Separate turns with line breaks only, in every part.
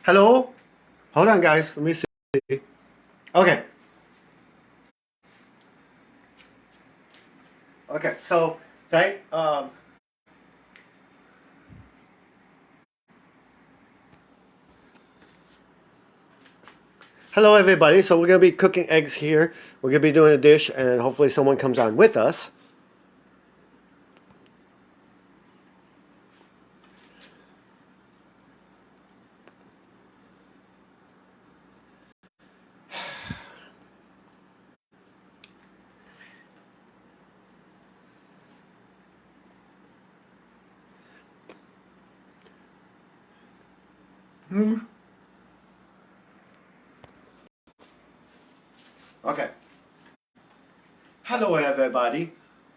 Hello? Hold on, guys. Let me see. Okay. Okay. So, thank. Hello, everybody. So we're gonna be cooking eggs here. We're gonna be doing a dish, and hopefully someone comes on with us. Okay. Hello, everybody.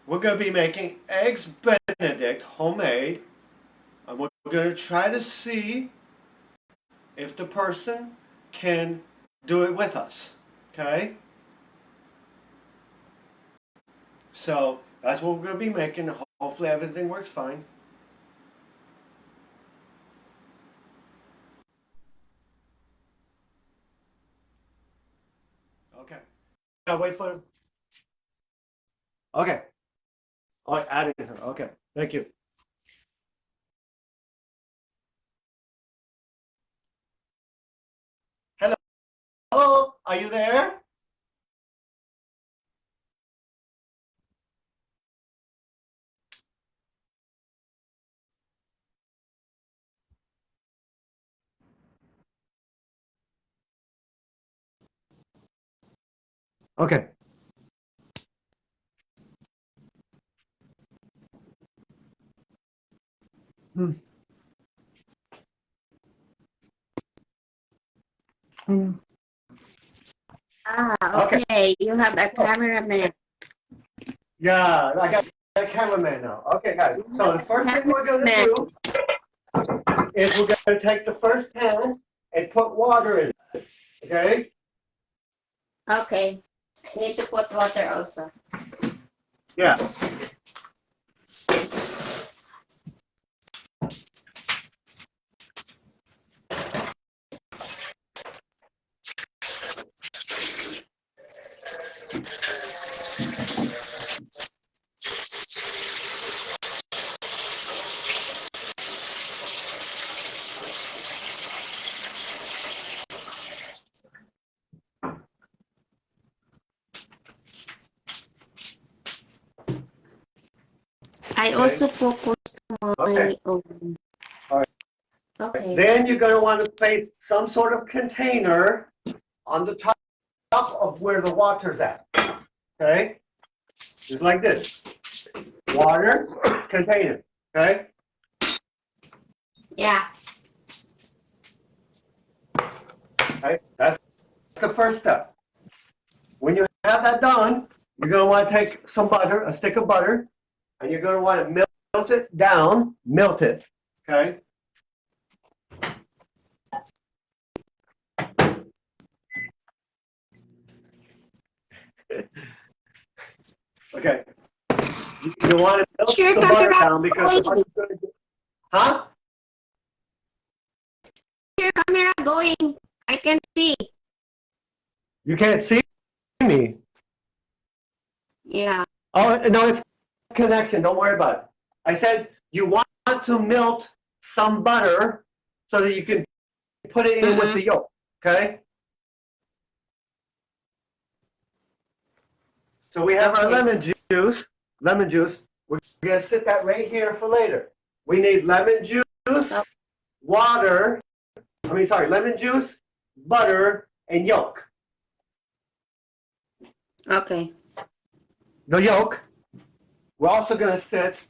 We're gonna be making eggs Benedict homemade, and we're gonna try to see if the person can do it with us. Okay? So that's what we're gonna be making. Hopefully everything works fine. Okay. Now wait for. Okay. Oh, adding her. Okay. Thank you. Hello. Are you there? Okay. Hmm.
Mm.
Okay.
Okay. You have a
Oh,
cameraman.
yeah, I got a cameraman now. Okay, guys.
You
So
have
the
a
first thing we're gonna
cameraman.
do is we're gonna take the first pan and put water in it. Okay?
Okay. Need to put water also.
Yeah.
I
Okay.
also focused
Okay.
my own.
All right.
Okay.
Then you're gonna want to place some sort of container on the top of where the water's at. Okay? Just like this. Water, container. Okay?
Yeah.
Okay? That's the first step. When you have that done, you're going to want to take some butter, a stick of butter, and you're going to want to melt it down, melt it. Okay? Okay. You want to
Where's
melt
your
the butter
camera
down because the
going?
butter's going to. Huh?
Your camera going? I can see.
You can't see me.
Yeah.
Oh, no, it's connection. Don't worry about it. I said you want to melt some butter so that you can put it in with
Mm-mm.
the yolk. Okay? So we have our
Okay.
lemon juice. Lemon juice. We're going to sit that right here for later. We need lemon juice,
Oh,
water. Lemon juice, butter, and yolk.
okay.
The yolk. We're also going to sit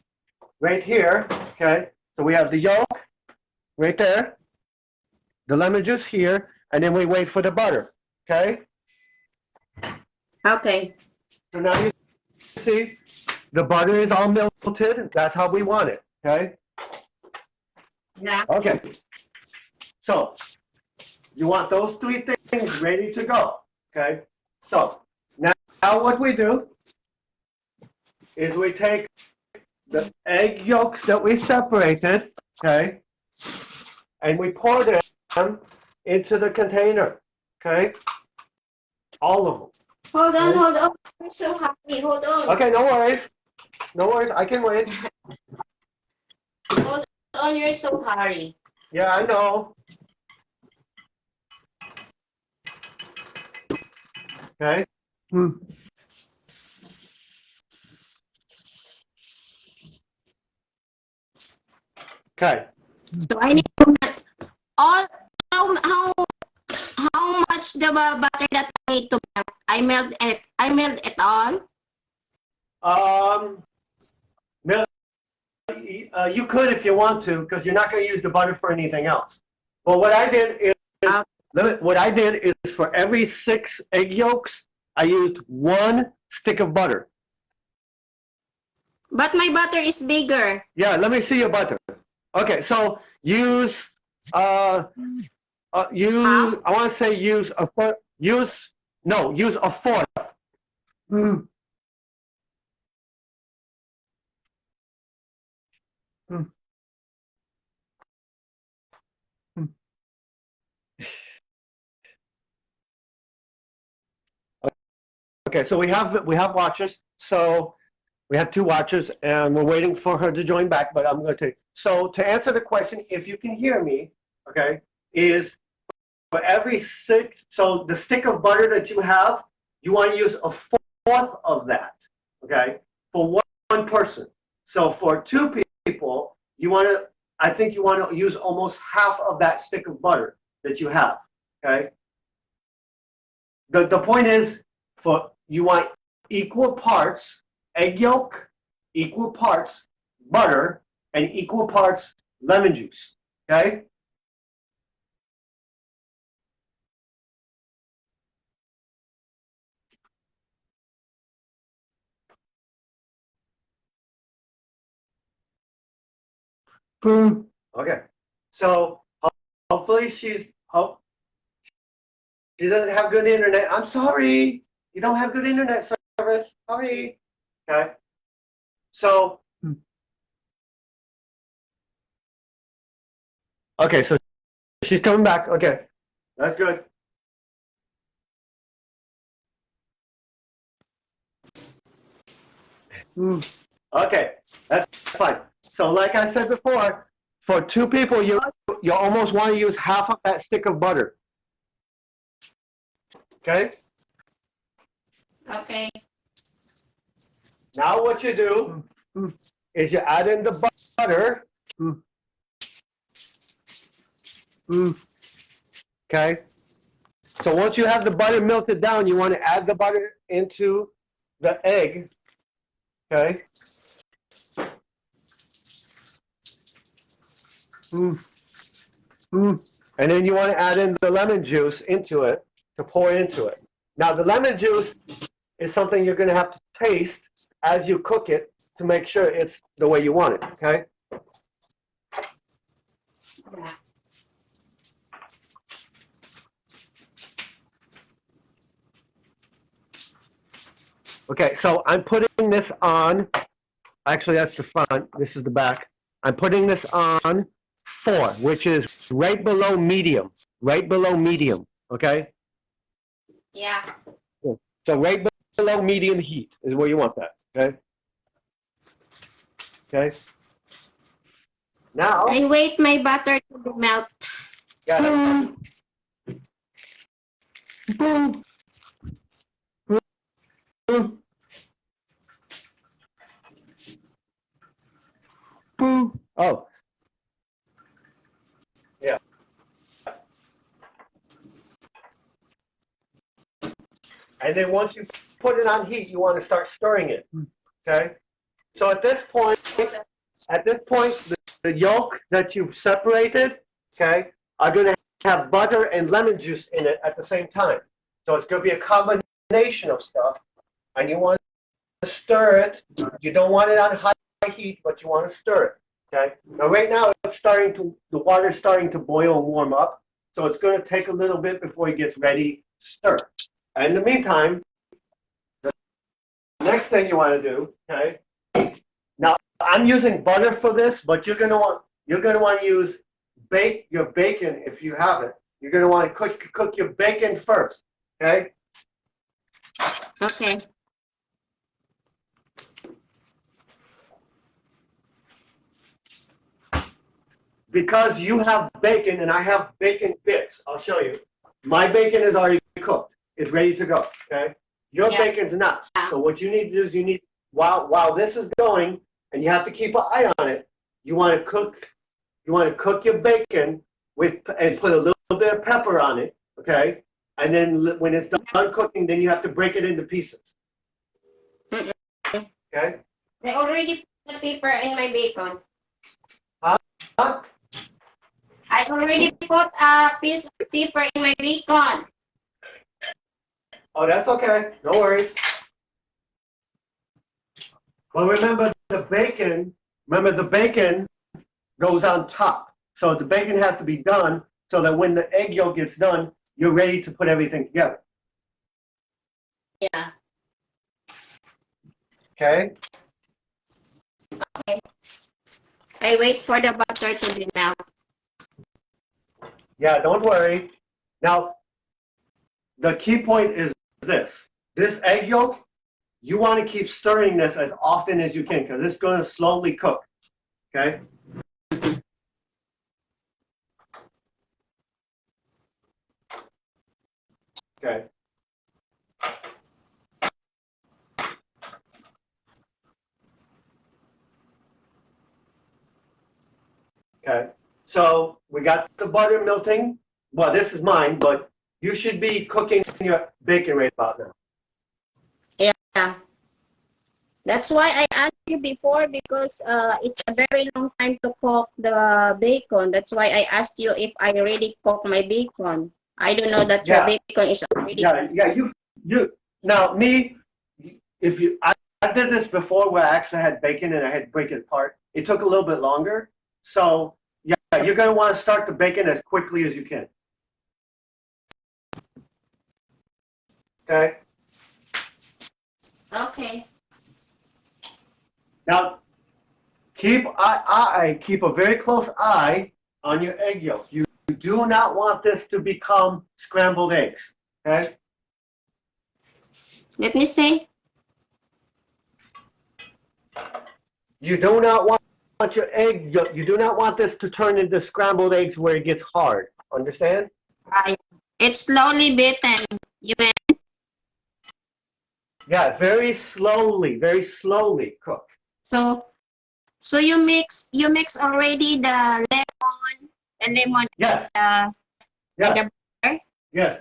right here. Okay? So we have the yolk right there, the lemon juice here, and then we wait for the butter. Okay?
Okay.
So now you see the butter is all melted. That's how we want it. Okay?
Yeah.
Okay. So you want those three things ready to go. Okay? So now what we do is we take the egg yolks that we separated, okay, and we pour them into the container. Okay? All of them.
Hold on,
Okay?
hold on. I'm so happy. Hold on.
Okay, no worries. No worries. I can wait.
Hold on, you're so hurry.
Yeah, I know. Okay? Okay.
So I need to melt all how much the butter that I need to melt. I melt it all.
Um, you could if you want to, because you're not going to use the butter for anything else. But what I did is, for every 6 egg yolks, I used 1 stick of butter.
But my butter is bigger.
Yeah, let me see your butter. Okay, so use
Half?
I want to say use a fourth. Use a fourth. Mm. Mm. Mm. Okay, so we have watchers. So we have 2 watchers, and we're waiting for her to join back. But I'm going to take. So to answer the question, if you can hear me, okay, is for every 6. So the stick of butter that you have, you want to use a fourth of that. Okay, for one person. So for 2 people, I think you want to use almost half of that stick of butter that you have. Okay. The point is, you want equal parts egg yolk, equal parts butter, and equal parts lemon juice. Okay. Boom. Okay. So hopefully she doesn't have good internet. I'm sorry. You don't have good internet service. Sorry. Okay. So okay, so she's coming back. Okay. That's good. Okay, that's fine. So like I said before, for 2 people, you almost want to use half of that stick of butter. Okay?
Okay.
Now what you do is you add in the butter. Okay? So once you have the butter melted down, you want to add the butter into the egg. Okay? And then you want to add in the lemon juice into it to pour into it. Now the lemon juice is something you're going to have to taste as you cook it to make sure it's the way you want it. Okay? Okay, so I'm putting this on. Actually, that's the front. This is the back. I'm putting this on 4, which is right below medium. Right below medium. Okay?
Yeah.
So right below medium heat is where you want that. Okay? Okay? Now.
I wait my butter to melt.
Got it. Oh. Yeah. And then once you put it on heat, you want to start stirring it. Okay? So at this point, the yolk that you've separated, okay, are going to have butter and lemon juice in it at the same time. So it's going to be a combination of stuff, and you want to stir it. You don't want it on high heat, but you want to stir it. Okay. Now right now the water's starting to boil and warm up, so it's going to take a little bit before it gets ready to stir. And in the meantime, the next thing you want to do, okay. Now I'm using butter for this, but you're going to want to use your bacon if you have it. you're going to want to cook your bacon first, okay?
Okay.
Because you have bacon and I have bacon bits, I'll show you. My bacon is already cooked. It's ready to go, okay? Your bacon's not. So what you need to do is while this is going, and you have to keep an eye on it, you want to cook your bacon and put a little bit of pepper on it, okay? And then when it's done cooking, then you have to break it into pieces. Okay?
I already put the pepper in my bacon.
Huh?
I already put a piece of pepper in my bacon.
Oh, that's okay. No worries. But remember the bacon goes on top. So the bacon has to be done so that when the egg yolk gets done, you're ready to put everything together.
Yeah.
Okay?
Okay. I wait for the butter to be melted.
Yeah, don't worry. Now, the key point is this. This egg yolk, you want to keep stirring this as often as you can because it's going to slowly cook. Okay? Okay. Okay. So we got the butter melting. Well, this is mine, but you should be cooking your bacon right about now.
Yeah. That's why I asked you before because it's a very long time to cook the bacon. That's why I asked you if I already cooked my bacon. I don't know that your bacon is already.
Yeah. You. Now me, I did this before where I actually had bacon and I had to break it apart. It took a little bit longer. So yeah, you're gonna want to start the bacon as quickly as you can. Okay.
Okay.
Now keep a very close eye on your egg yolk. You do not want this to become scrambled eggs. Okay.
Let me see.
You do not want your egg yolk. You do not want this to turn into scrambled eggs where it gets hard. Understand?
It's slowly beaten. You mean?
Yeah, very slowly cook.
So you mix already the lemon,
Yes,
and
yes,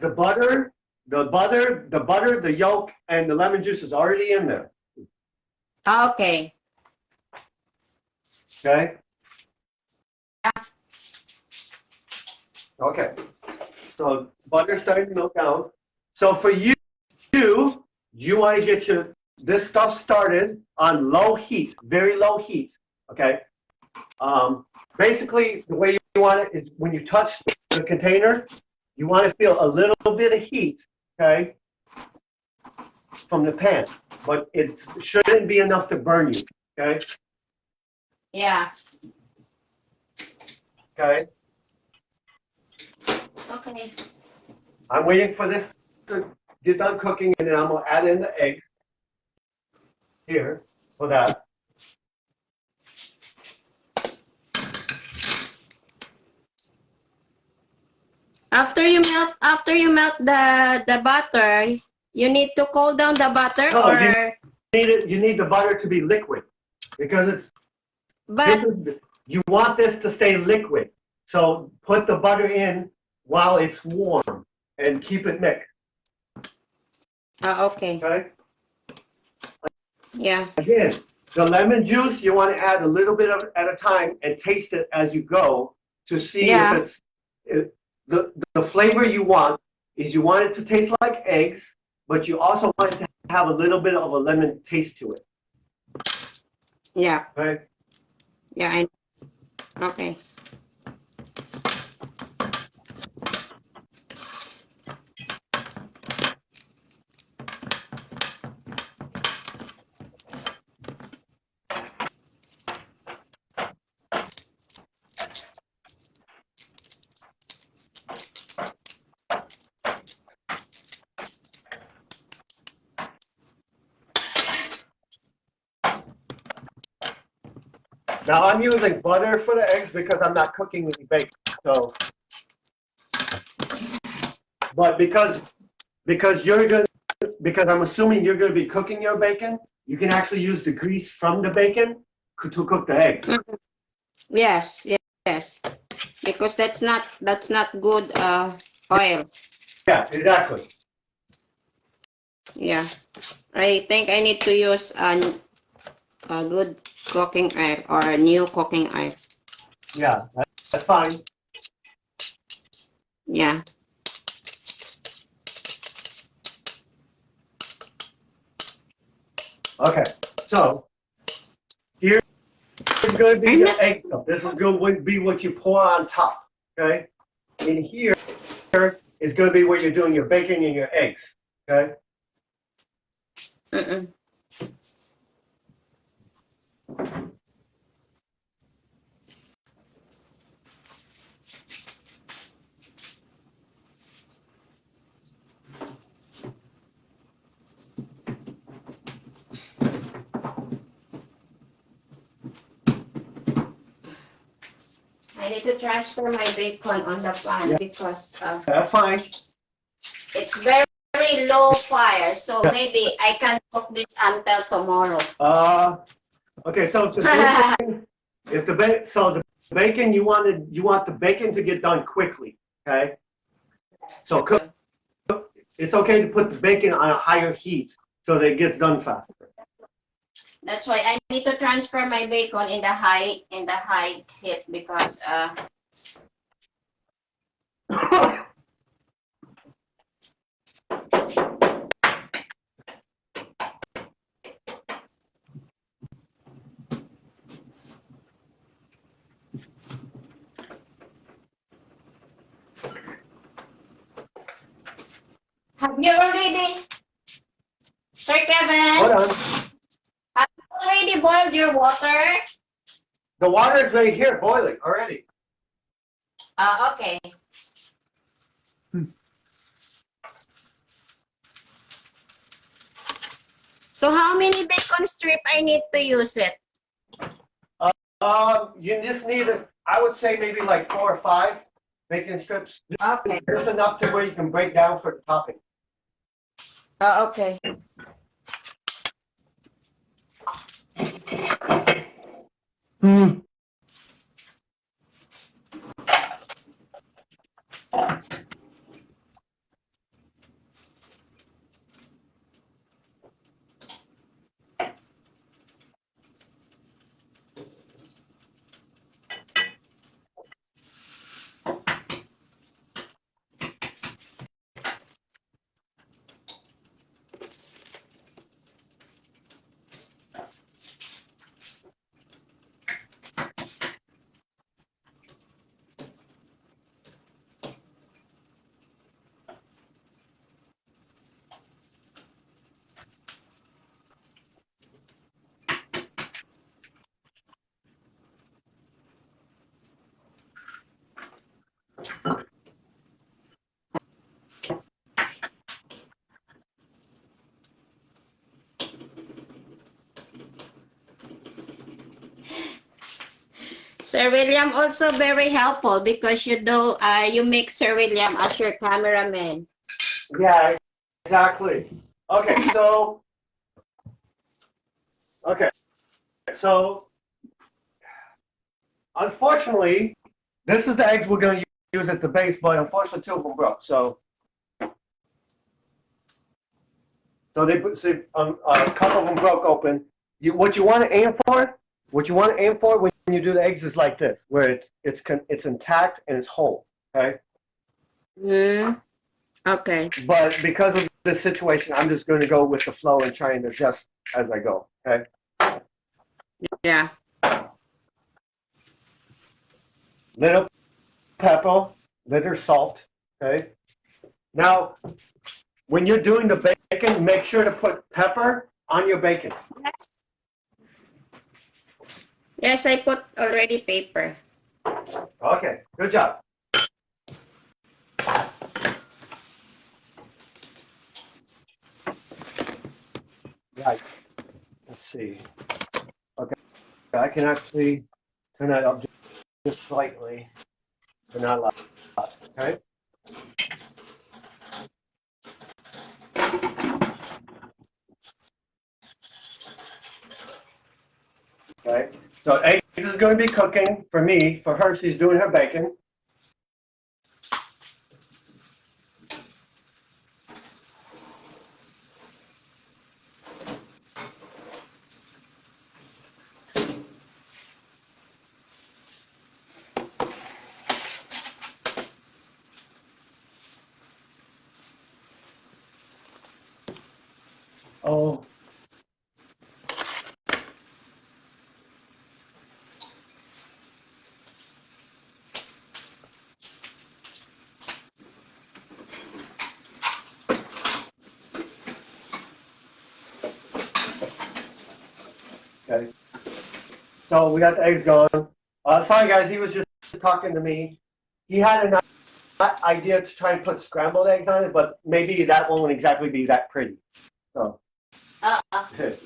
the butter.
yes. The yolk, and the lemon juice is already in there.
Okay.
Okay. Okay. So butter's starting to melt down. So for you want to get this stuff started on low heat, very low heat. Okay. Basically, the way you want it is when you touch the container, you want to feel a little bit of heat, okay, from the pan, but it shouldn't be enough to burn you, okay?
Yeah.
Okay.
Okay.
I'm waiting for this to get done cooking, and then I'm gonna add in the egg here for that.
After you melt the butter, you need to cool down the butter
No,
or
you need the butter to be liquid because
but
you want this to stay liquid. So put the butter in while it's warm and keep it mixed.
okay.
Okay.
Yeah.
Again, the lemon juice you want to add a little bit of at a time and taste it as you go to see if the flavor you want is you want it to taste like eggs, but you also want it to have a little bit of a lemon taste to it.
Yeah.
Okay.
Yeah. Okay.
Now I'm using butter for the eggs because I'm not cooking any bacon. So, but because you're going because I'm assuming you're going to be cooking your bacon, you can actually use the grease from the bacon to cook the eggs.
Yes, yes. Because that's not good oil.
Yeah, exactly.
Yeah. I think I need to use a good cooking oil or a new cooking oil.
Yeah, that's fine.
Yeah.
Okay, so here's going to be
I'm
the
not.
egg stuff. This is going to be what you pour on top. Okay, in here is going to be where you're doing your bacon and your eggs. Okay.
Mm-mm. I need to transfer my bacon on the pan because
That's fine.
it's very low fire. So maybe I can cook this until tomorrow.
Okay. So if the bacon you want the bacon to get done quickly. Okay. So it's okay to put the bacon on a higher heat so that it gets done faster.
That's why I need to transfer my bacon in the high heat because have you already, Sir
Hold
Kevin?
on.
Have you already boiled your water?
The water is right here boiling already.
Okay. So how many bacon strip I need to use it?
You just need I would say maybe like 4 or 5 bacon strips.
Okay.
Just enough to where you can break down for the topping.
Okay.
Hmm.
Sir William also very helpful because you make Sir William as your cameraman.
Yeah, exactly. Okay, so okay, so unfortunately, this is the eggs we're going to use at the base, but unfortunately, 2 of them broke. So a couple of them broke open. What you want to aim for? What you want to aim for when you do the eggs is like this, where it's intact and it's whole. Okay.
Okay.
But because of this situation, I'm just going to go with the flow and try and adjust as I go. Okay.
Yeah.
Little pepper, little salt. Okay. Now, when you're doing the bacon, make sure to put pepper on your bacon.
Yes. Yes, I put already paper.
Okay. Good job. Right. Let's see. Okay. I can actually Turn that up just slightly, but not a lot. Okay. Okay. So eggs is going to be cooking for me. For her, she's doing her bacon. Oh. Okay. So we got the eggs going. Sorry guys, he was just talking to me. He had an idea to try and put scrambled eggs on it, but maybe that won't exactly be that pretty. So. Okay.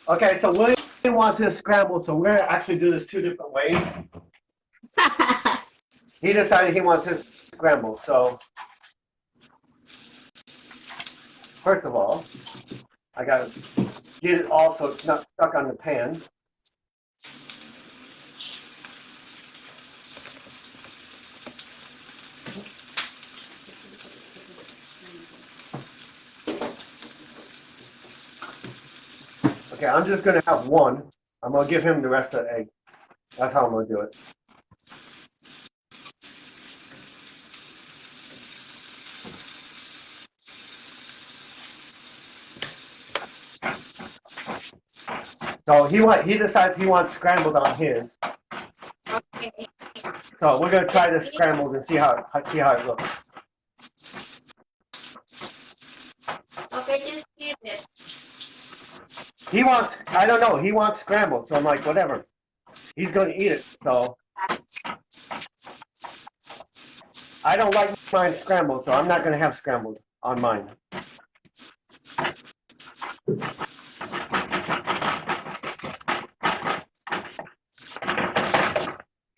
Okay, so William wants this scrambled, so we're going to actually do this two different ways. He decided he wants his scrambled, so first of all, I got to get it all so it's not stuck on the pan. Okay, I'm just going to have one. I'm going to give him the rest of the egg. That's how I'm going to do it. So he decides he wants scrambled on his.
Okay.
So we're going to try this scrambled and see how it looks.
Okay, just give it.
He wants, I don't know, he wants scrambled, so I'm like, whatever. He's going to eat it, so. I don't like mine scrambled, so I'm not going to have scrambled on mine.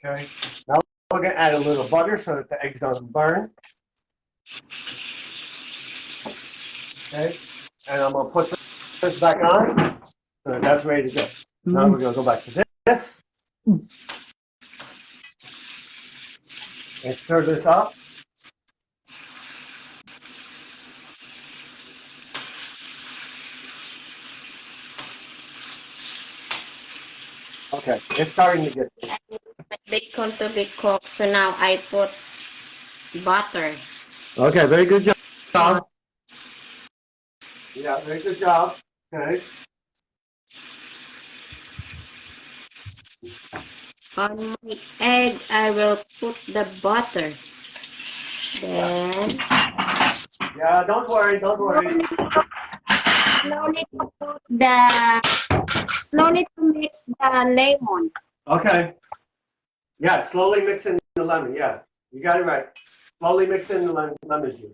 Okay, now we're going to add a little butter so that the eggs don't burn. Okay, and I'm going to put this back on so that that's ready to go. Now we're going to go back to this and stir this up. Okay, it's starting to get.
I need my bacon to be cooked, so now I put butter.
Okay, very good job. Yeah, very good job. Okay.
On my egg, I will put the butter. Then
Yeah, don't worry, don't worry.
Slowly to mix the lemon.
Okay. Yeah, slowly mix in the lemon. Yeah, you got it right. Slowly mix in the lemon juice.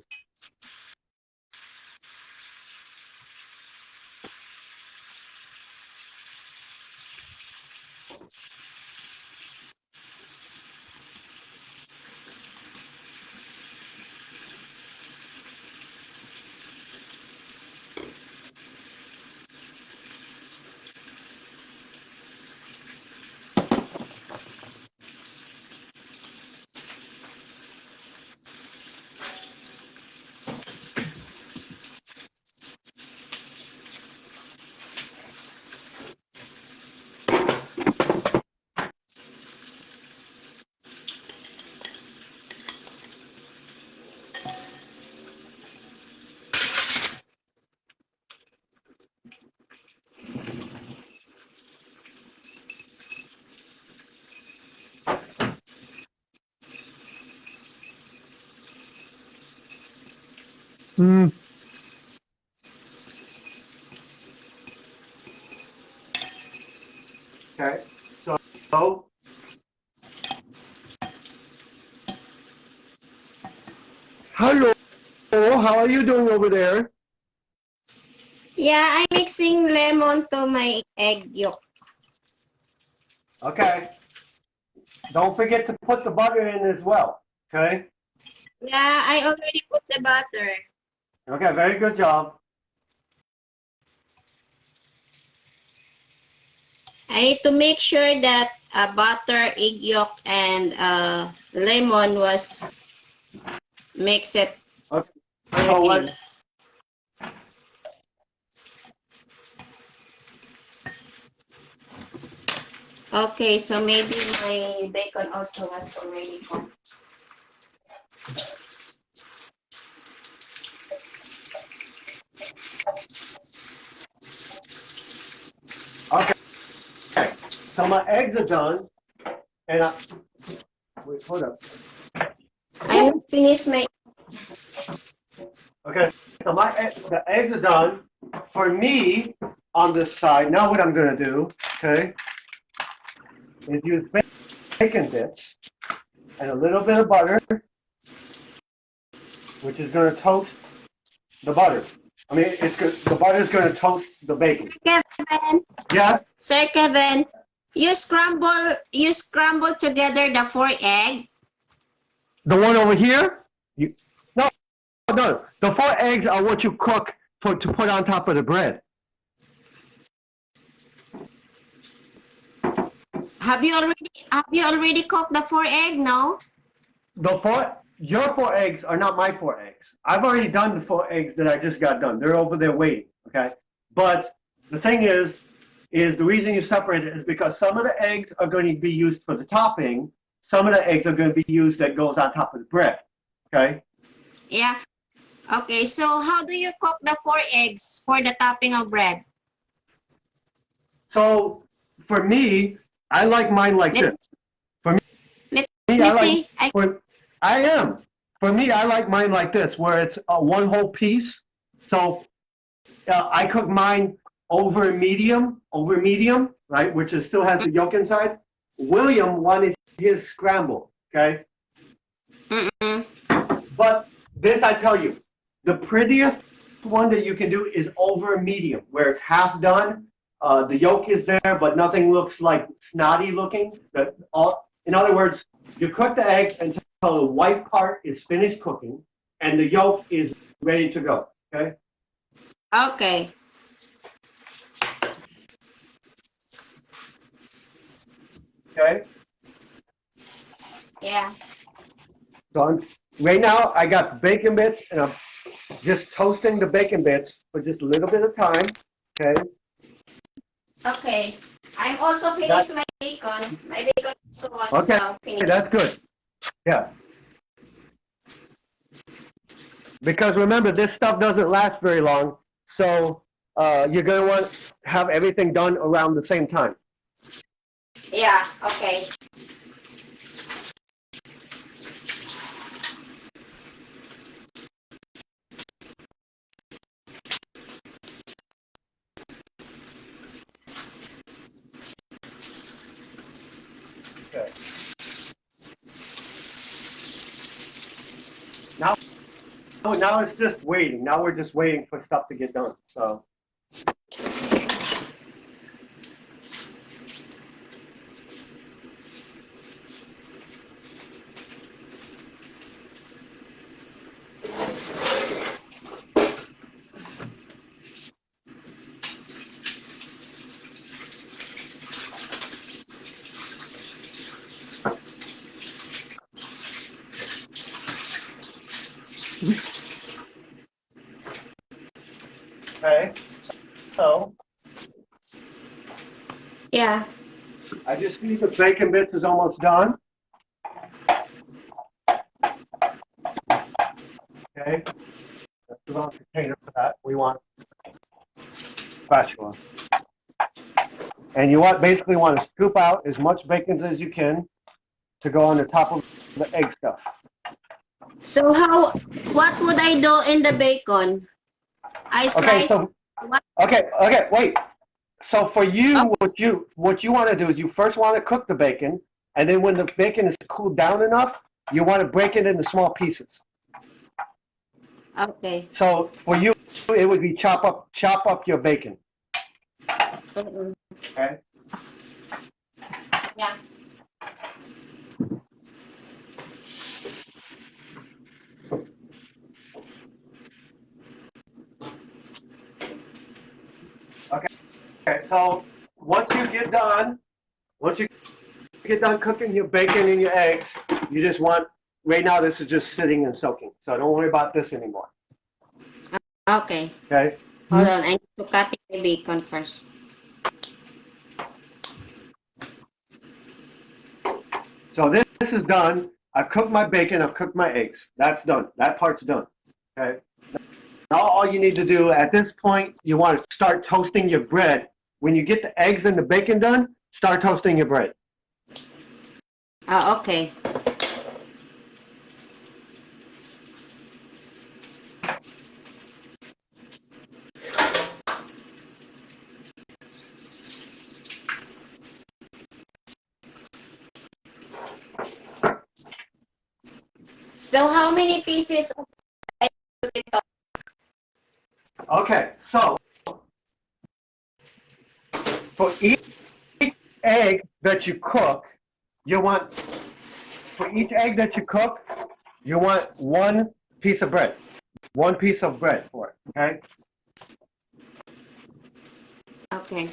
Mm. Okay. So, hello. How are you doing over there?
Yeah, I'm mixing lemon to my egg yolk.
Okay. Don't forget to put the butter in as well. Okay.
Yeah, I already put the butter.
Okay. Very good job.
I need to make sure that butter, egg yolk, and lemon was mixed it
Okay. So
correctly.
what?
Okay, so maybe my bacon also was already cooked.
Okay. So my eggs are done, and wait, hold up.
I have finished my.
Okay. So the eggs are done. For me, on this side, now what I'm gonna do, okay, is use bacon bits and a little bit of butter, which is gonna toast the butter. I mean, the butter is gonna toast the
Sir
bacon.
Kevin,
Yeah.
Sir Kevin, you scramble together the 4 egg.
The one over here? No, no. The 4 eggs are what you cook to put on top of the bread.
Have you already cooked the 4 egg? No.
Your 4 eggs are not my 4 eggs. I've already done the 4 eggs that I just got done. They're over there waiting. Okay. But the thing is the reason you separate it is because some of the eggs are going to be used for the topping. Some of the eggs are going to be used that goes on top of the bread. Okay.
Yeah. Okay. So how do you cook the 4 eggs for the topping of bread?
So for me, I like mine like
Let,
this. For
let
me,
me
I like
see.
for I am. For me, I like mine like this, where it's one whole piece. So I cook mine over medium, right, which is still has the yolk inside. William wanted his scrambled, okay.
Mm-mm.
But this, I tell you, the prettiest one that you can do is over medium, where it's half done. The yolk is there, but nothing looks like snotty looking. In other words, you cook the eggs until the white part is finished cooking, and the yolk is ready to go. Okay.
Okay.
Okay.
Yeah.
So right now, I got bacon bits, and I'm just toasting the bacon bits for just a little bit of time. Okay.
Okay. I'm also
That
finished my bacon. My bacon also was
okay.
finished.
That's good. Yeah. Because remember, this stuff doesn't last very long, so you're going to want to have everything done around the same time.
Yeah. Okay.
Okay. Now, now it's just waiting. Now we're just waiting for stuff to get done. So. Okay. So
Yeah.
I just see the bacon bits is almost done. Okay. That's the wrong container for that. We want spatula. And you basically want to scoop out as much bacon as you can to go on the top of the egg stuff.
So what would I do in the bacon? I
Okay,
slice
so
what?
okay, wait. So for
Oh,
you, what you want to do is you first want to cook the bacon, and then when the bacon is cooled down enough, you want to break it into small pieces.
okay.
So for you, it would be chop up your bacon.
Mm-mm.
Okay.
Yeah.
Okay. Okay. So once you get done cooking your bacon and your eggs, you just want. Right now, this is just sitting and soaking. So don't worry about this anymore.
Okay.
Okay.
Hold on. I need to cut the bacon first.
So this is done. I've cooked my bacon. I've cooked my eggs. That's done. That part's done. Okay. Now all you need to do at this point, you want to start toasting your bread. When you get the eggs and the bacon done, start toasting your bread.
Okay. So how many pieces of egg do we talk?
Okay. So for each egg that you cook, you want for each egg that you cook, you want one piece of bread. One piece of bread for it. Okay.
Okay.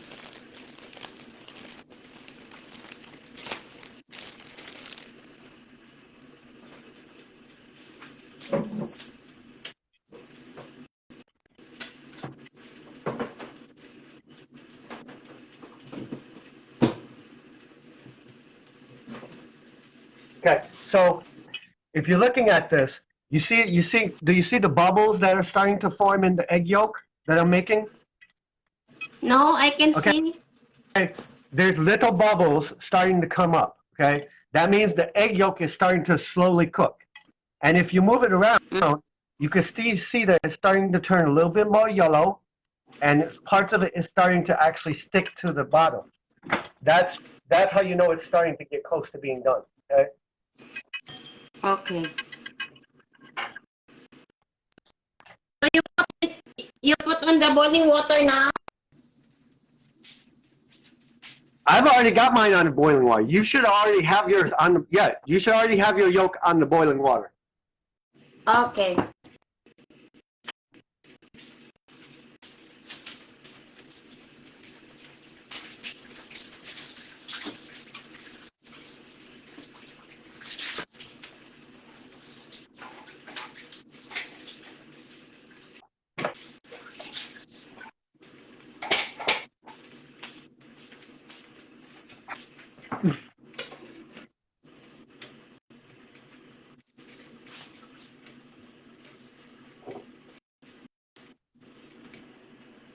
Okay. So if you're looking at this, do you see the bubbles that are starting to form in the egg yolk that I'm making?
No, I can
Okay.
see.
There's little bubbles starting to come up. Okay. That means the egg yolk is starting to slowly cook. And if you move it around,
Mm,
you can see that it's starting to turn a little bit more yellow, and parts of it is starting to actually stick to the bottom. That's how you know it's starting to get close to being done. Okay.
okay. So you put on the boiling water now?
I've already got mine on the boiling water. You should already have yours on the yeah. You should already have your yolk on the boiling water.
Okay.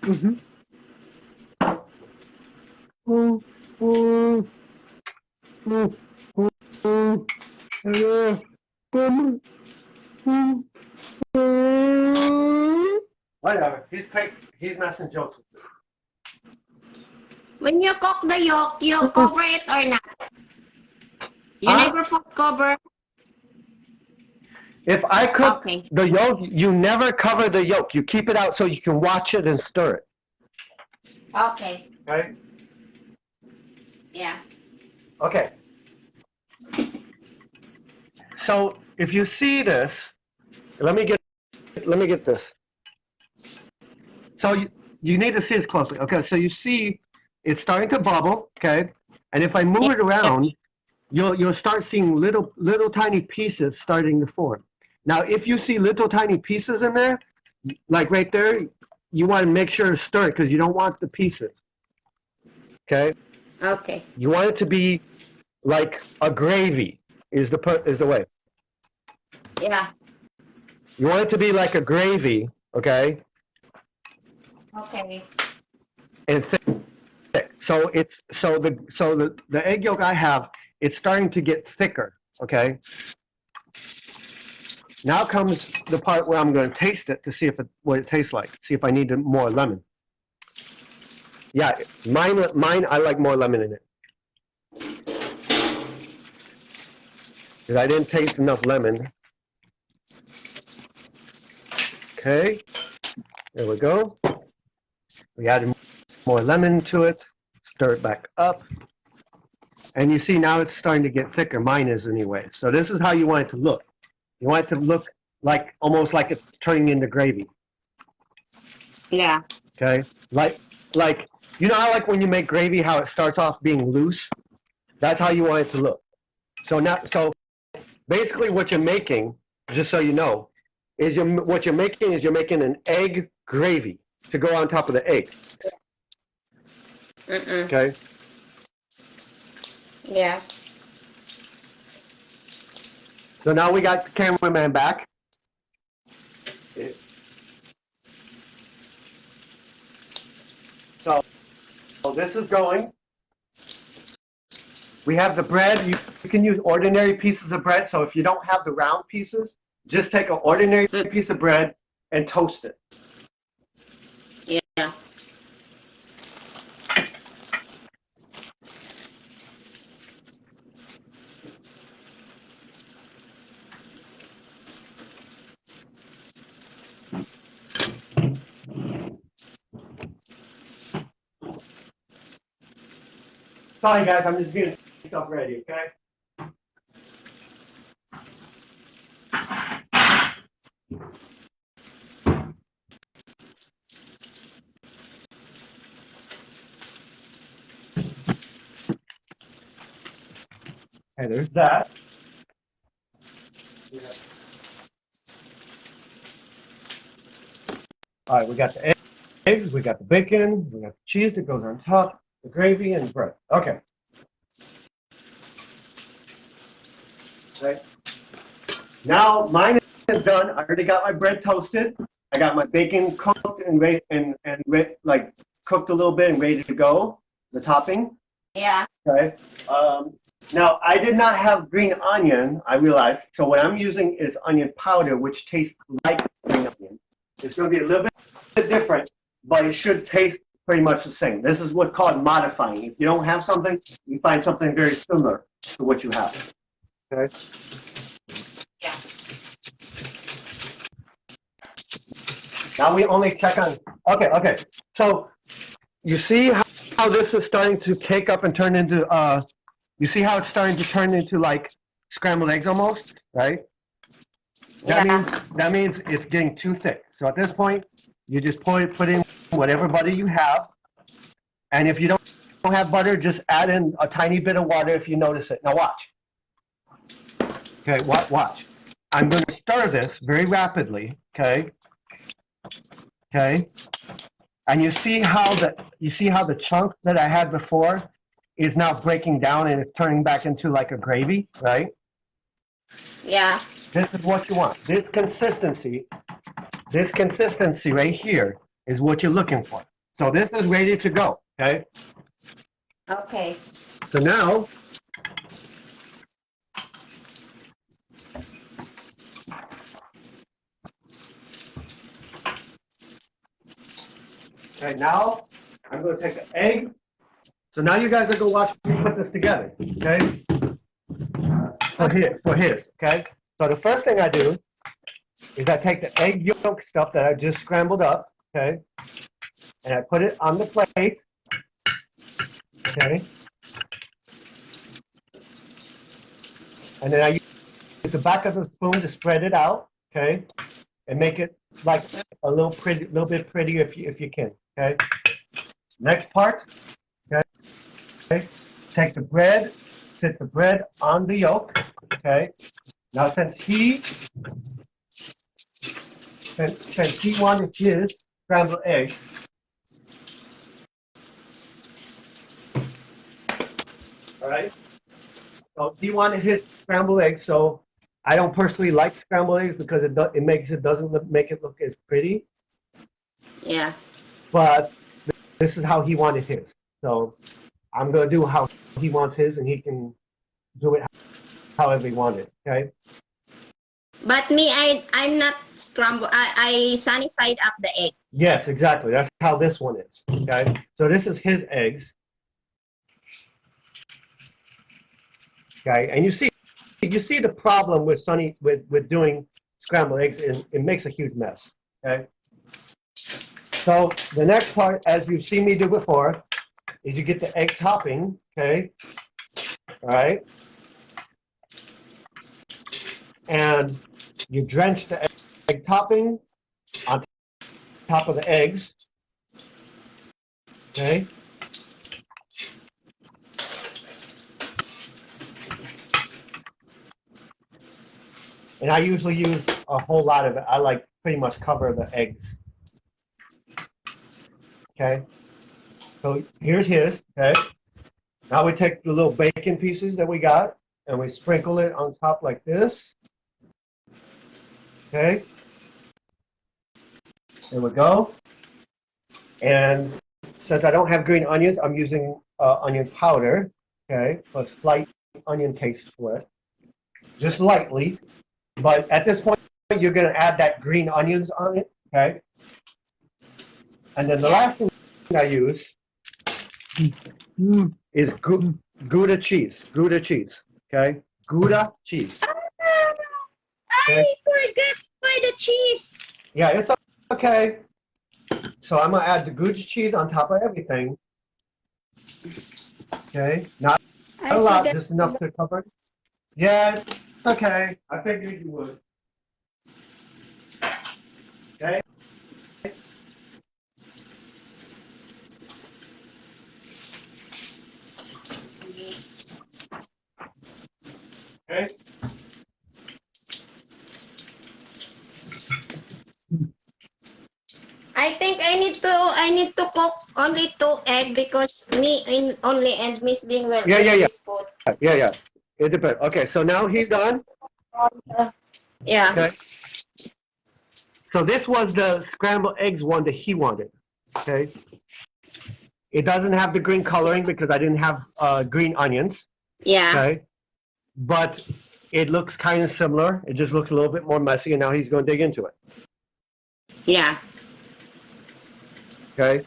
Mm-hmm. Mm, mm, mm, mm, yeah, whatever. He's messing jokes with me.
When you cook the yolk, you cover it or not? You
Huh?
never put cover?
If I cook
Okay.
the yolk, you never cover the yolk. You keep it out so you can watch it and stir it.
Okay.
Okay.
Yeah.
Okay. So if you see this, let me get this. So you need to see this closely. Okay. So you see it's starting to bubble. Okay. And if I move
Yeah.
it
Yeah.
around, you'll start seeing little tiny pieces starting to form. Now, if you see little tiny pieces in there, like right there, you want to make sure to stir it because you don't want the pieces. Okay.
Okay.
You want it to be like a gravy is the way.
Yeah.
You want it to be like a gravy, okay,
Okay.
and thick. So it's the egg yolk I have, it's starting to get thicker, okay. Now comes the part where I'm going to taste it to see if what it tastes like. See if I need more lemon. Yeah, mine. I like more lemon in it because I didn't taste enough lemon. Okay, there we go. We added more lemon to it. Stir it back up. And you see now it's starting to get thicker. Mine is anyway. So this is how you want it to look. You want it to look like almost like it's turning into gravy.
Yeah.
Okay. Like you know how like when you make gravy, how it starts off being loose. That's how you want it to look. So basically what you're making, just so you know, is you're making an egg gravy to go on top of the egg. Okay.
Yeah.
So now we got the cameraman back. So this is going. We have the bread. You can use ordinary pieces of bread. So if you don't have the round pieces, just take an ordinary piece of bread and toast it.
Yeah.
Sorry guys, I'm just getting stuff ready, okay? Okay, there's that. All right, we got the eggs, we got the bacon, we got the cheese that goes on top, the gravy, and the bread. Okay. Okay. Now mine is done. I already got my bread toasted. I got my bacon cooked and like cooked a little bit and ready to go. The topping.
Yeah.
Okay. Now I did not have green onion. I realized. So what I'm using is onion powder, which tastes like green onion. It's going to be a little bit different, but it should taste pretty much the same. This is what's called modifying. If you don't have something, you find something very similar to what you have. Okay.
Yeah.
Now we only check on. Okay. So you see how this is starting to take up and turn into. You see how it's starting to turn into like scrambled eggs almost, right? That means it's getting too thick. So at this point, you just put in whatever butter you have, and if you don't have butter, just add in a tiny bit of water if you notice it. Now watch. Okay, watch. I'm going to stir this very rapidly. Okay. And you see how the chunk that I had before is now breaking down and it's turning back into like a gravy, right?
Yeah.
This is what you want. This consistency right here is what you're looking for. So this is ready to go, okay?
Okay.
So now, I'm going to take an egg. So now you guys are going to watch me put this together, okay? For his, okay? So the first thing I do is I take the egg yolk stuff that I just scrambled up, okay? And I put it on the plate, okay? And then I use the back of the spoon to spread it out, okay? And make it like a little bit prettier if you can, okay? Next part, okay? Take the bread, sit the bread on the yolk, okay? Now since he wanted his scrambled eggs, all right? So he wanted his scrambled eggs. So I don't personally like scrambled eggs because it doesn't make it look as pretty.
Yeah.
But this is how he wanted his. So I'm gonna do how he wants his, and he can do it however he wants it. Okay.
But me, I'm not scramble. I sunny side up the egg.
Yes, exactly. That's how this one is. Okay. So this is his eggs. Okay. And you see the problem with with doing scrambled eggs is it makes a huge mess. Okay. So the next part, as you've seen me do before, is you get the egg topping. Okay. All right. And you drench the egg topping on top of the eggs. Okay. And I usually use a whole lot of it. I like pretty much cover the eggs. Okay. So here's his. Okay. Now we take the little bacon pieces that we got and we sprinkle it on top like this. Okay. There we go. And since I don't have green onions, I'm using onion powder. Okay. A slight onion taste to it. Just lightly. But at this point, you're going to add that green onions on it. Okay. And then the last thing I use is Gouda cheese. Gouda cheese. Okay. Gouda cheese.
I forgot by the cheese.
Yeah, it's okay. So I'm gonna add the Gouda cheese on top of everything. Okay, not a lot, just enough to cover it. Yeah, it's okay. I figured you would. Okay. Okay.
I think I need to cook only 2 eggs because me in only and Miss Bing will
Yeah,
eat
yeah, yeah,
this food.
yeah. It depends. Okay, so now he's done.
Yeah.
Okay. So this was the scrambled eggs one that he wanted. Okay. It doesn't have the green coloring because I didn't have green onions.
Yeah.
Okay. But it looks kind of similar. It just looks a little bit more messy, and now he's going to dig into it.
Yeah.
Okay.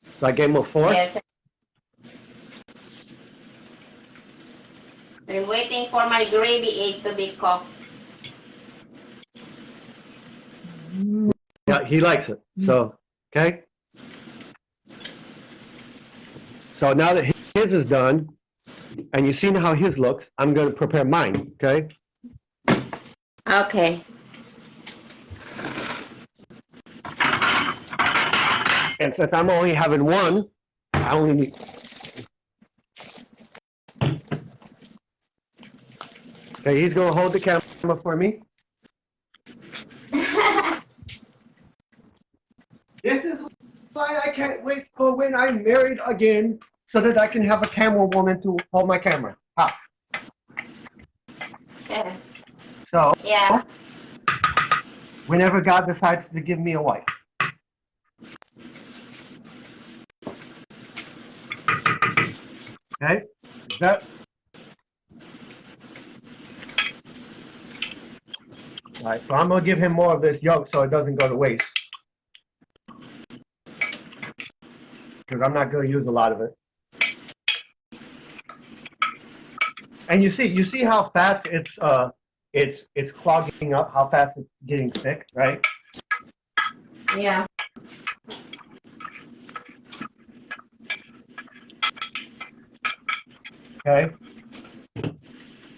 So I gave him a fork.
Yes. I'm waiting for my gravy egg to be cooked.
Yeah, he likes it. So, okay. So now that his is done, and you've seen how his looks, I'm going to prepare mine. Okay.
Okay.
And since I'm only having one, I only need. Okay, he's going to hold the camera for me. This is why I can't wait for when I'm married again, so that I can have a camera woman to hold my camera. Ah.
Yeah.
So,
Yeah.
whenever God decides to give me a wife. Okay? That. All right, so I'm going to give him more of this yolk so it doesn't go to waste. Because I'm not going to use a lot of it. And you see how fast it's clogging up, how fast it's getting thick, right?
Yeah.
Okay.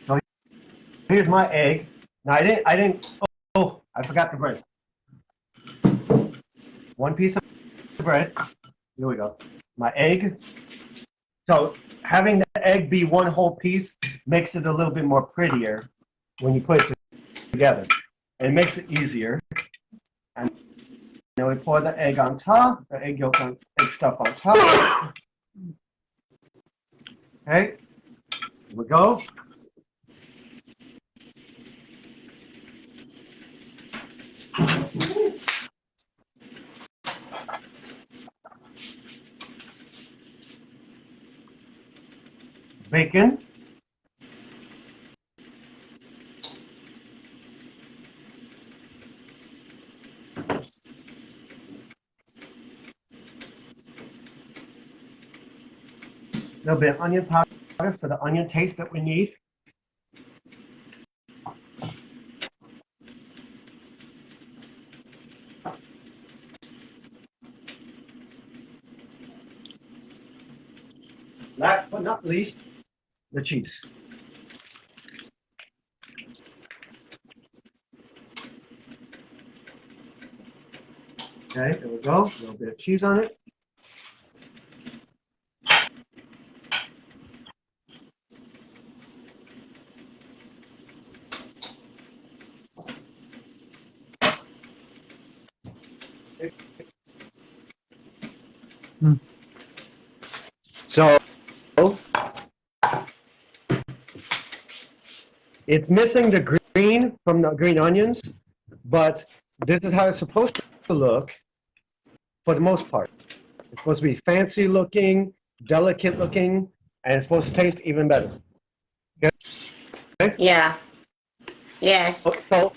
So here's my egg. Now I didn't. Oh, I forgot the bread. One piece of bread. Here we go. My egg. So having the egg be one whole piece makes it a little bit more prettier when you put it together. And it makes it easier. And then we pour the egg on top, the egg yolk on egg stuff on top. Okay. Here we go. Bacon. little bit of onion powder for the onion taste that we need. Last but not least, the cheese. Okay, there we go. A little bit of cheese on it. So it's missing the green from the green onions, but this is how it's supposed to look for the most part. It's supposed to be fancy looking, delicate looking, and it's supposed to taste even better. Okay?
Yeah. Yes.
So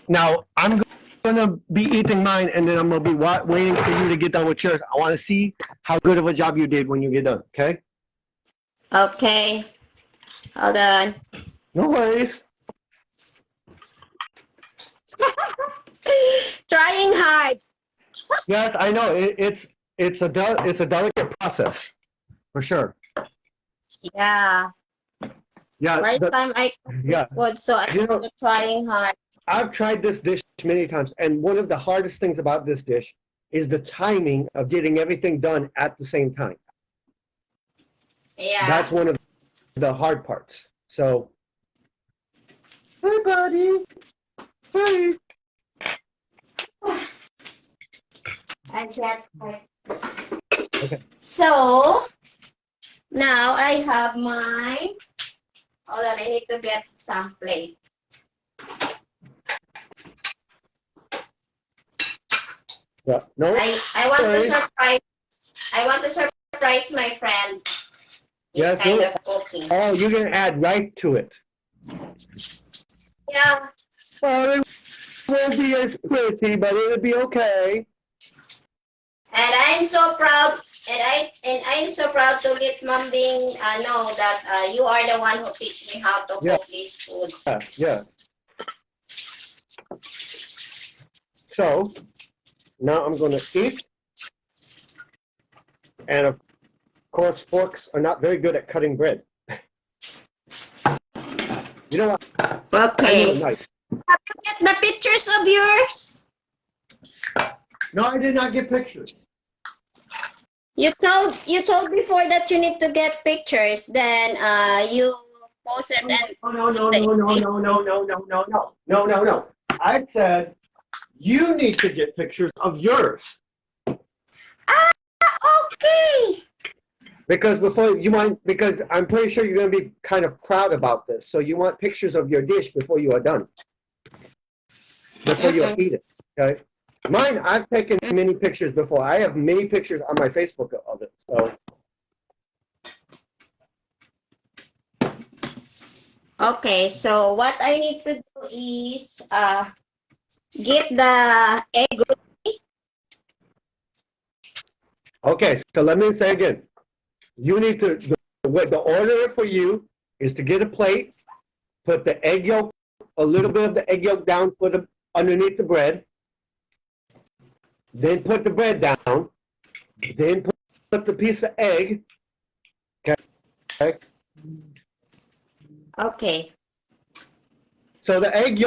now I'm going to be eating mine, and then I'm going to be waiting for you to get done with yours. I want to see how good of a job you did when you get done, okay?
Okay. Hold on.
No worries.
Trying hard.
Yes, I know. It's a delicate process, for sure.
Yeah.
Yeah.
First time I
Yeah.
cooked, so I'm trying hard.
I've tried this dish many times, and one of the hardest things about this dish is the timing of getting everything done at the same time.
Yeah.
That's one of the hard parts. So, hey, buddy. Hey.
I get it.
Okay.
So now I have mine. Hold on, I need to get some plate.
Yeah. No.
I want to surprise. I want to surprise my friend. This kind of cooking.
Oh, you're gonna add rice to it.
Yeah.
Well, it won't be as pretty, but it'll be okay.
And I'm so proud, and I'm so proud to let Mom Bing know that you are the one who teach me how to cook this food.
Yeah. So now I'm going to eat, and of course, forks are not very good at cutting bread. You know what?
Okay.
Nice.
Have you get the pictures of yours?
No, I did not get pictures.
You told before that you need to get pictures. Then you posted and
No. I said you need to get pictures of yours.
Okay.
Because because I'm pretty sure you're going to be kind of proud about this. So you want pictures of your dish before you are done. Before you eat it, okay? Mine, I've taken many pictures before. I have many pictures on my Facebook of it. So.
Okay, so what I need to do is get the egg ready.
Okay, so let me say again. You need to, the order for you is to get a plate, put the egg yolk, a little bit of the egg yolk down, put it underneath the bread, then put the bread down, then put the piece of egg, okay?
Okay.
So the egg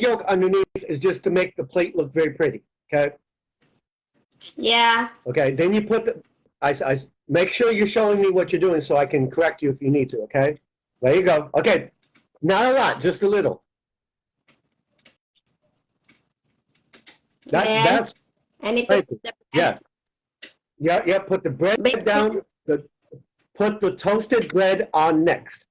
yolk underneath is just to make the plate look very pretty, okay?
Yeah.
Okay, then you put I make sure you're showing me what you're doing so I can correct you if you need to, okay? There you go. Okay, not a lot, just a little. That's
I need to put the bread.
Yeah, put the bread down, put the toasted bread on next.